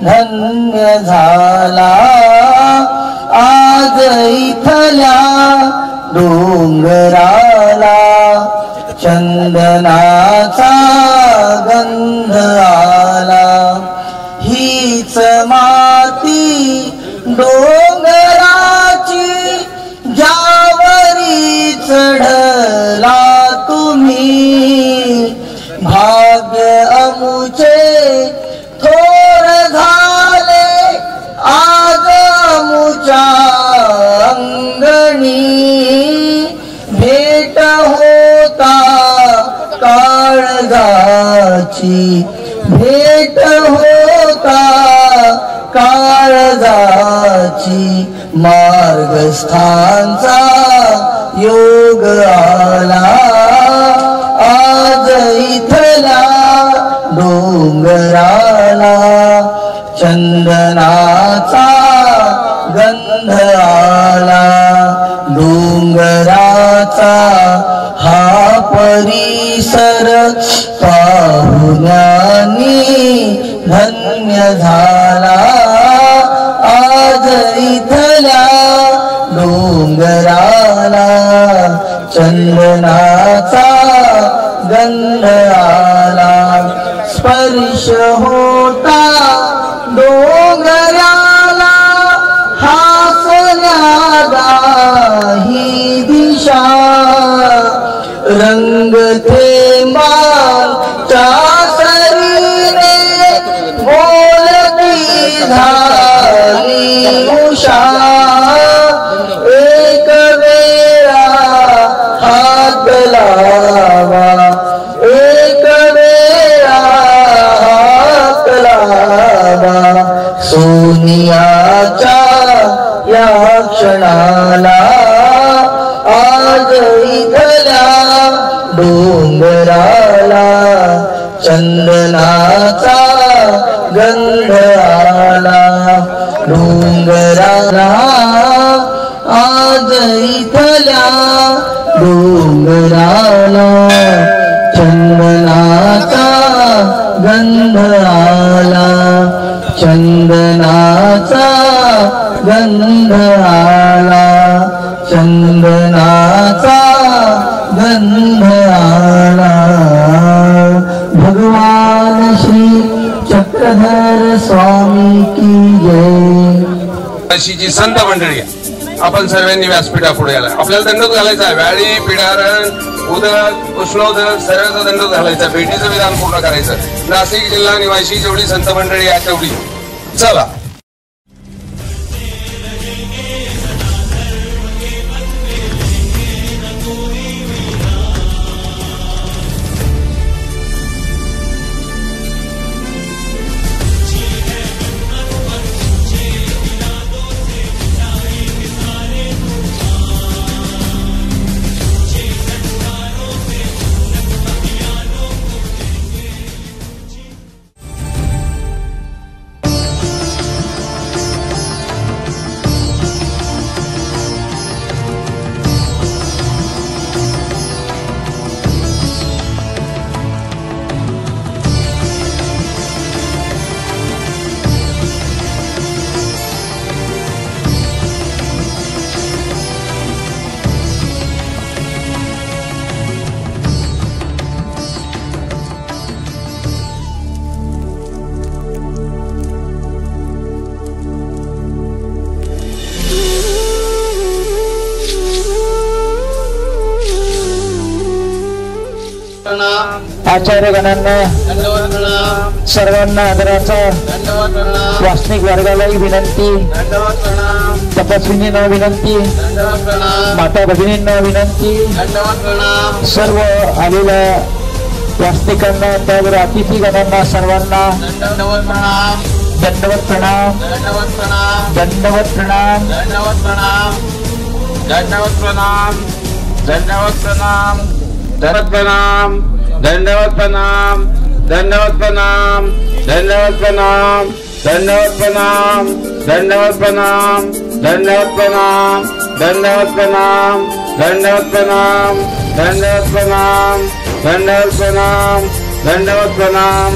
धन्य झाला आज इथल्या डोंगराला चंदनाचा गंध आला हीच माती डोंगराची ज्यावरी चढला तुम्ही भाग्य अमुचे थोर झाले आज अमुच्या अंगणी भेट होता काळजाची भेट होता काळजाची मार्गस्थांचा योग आला आज इथल्या डोंगराला चंदनाचा गंध आला डोंगराचा हा परिसर पाहुण्यानी धन्य झाला आज इथल्या डोंगराला चंदनाचा गंध आला स्पर्श होता डोंगराला हासल्यादा ही दिशा रंग थेंबांच्या सरीने बोलती झाली उषा एक वेळा हात लावा एक वेळा हात लावा सोनियाच्या या क्षणाला आज इथल्या डोंगराला चंदनाचा गंध आला डोंगराला आज इथल्या डोंगराला चंदनाचा गंध आला चंदनाचा गंध आला चंदनाचा गंध आला भगवान श्री चक्रधर स्वामी की जय। अशी जी संत मंडळी आपण सर्वांनी व्यासपीठापुढे आला आपल्याला दंडोत घालायचा व्याळी पिढारण उदक उष्णोदक सर्वचा दंडोत घालायचा भेटीचं विधान पूर्ण करायचं नाशिक जिल्हा निवासी जेवढी संत मंडळी आहे तेवढी चला आचार्यगणांना सर्वांना आदराचा वासनिक वर्गालाही विनंती तपस्विनींना विनंती माता भगिनींना विनंती सर्व आलेल्या वासनिकांना त्यावर अतिथीगणांना सर्वांना दंडवत प्रणाम दंडवत प्रणाम दंडवत प्रणाम दंडवत प्रणाम दंडवत प्रणाम दंडवत प्रणाम दंडवत प्रणाम दंडवत प्रणाम दंडवत प्रणाम दंडवत प्रणाम दंडवत प्रणाम दंडवत प्रणाम दंडवत प्रणाम दंडवत प्रणाम दंडवत प्रणाम दंडवत प्रणाम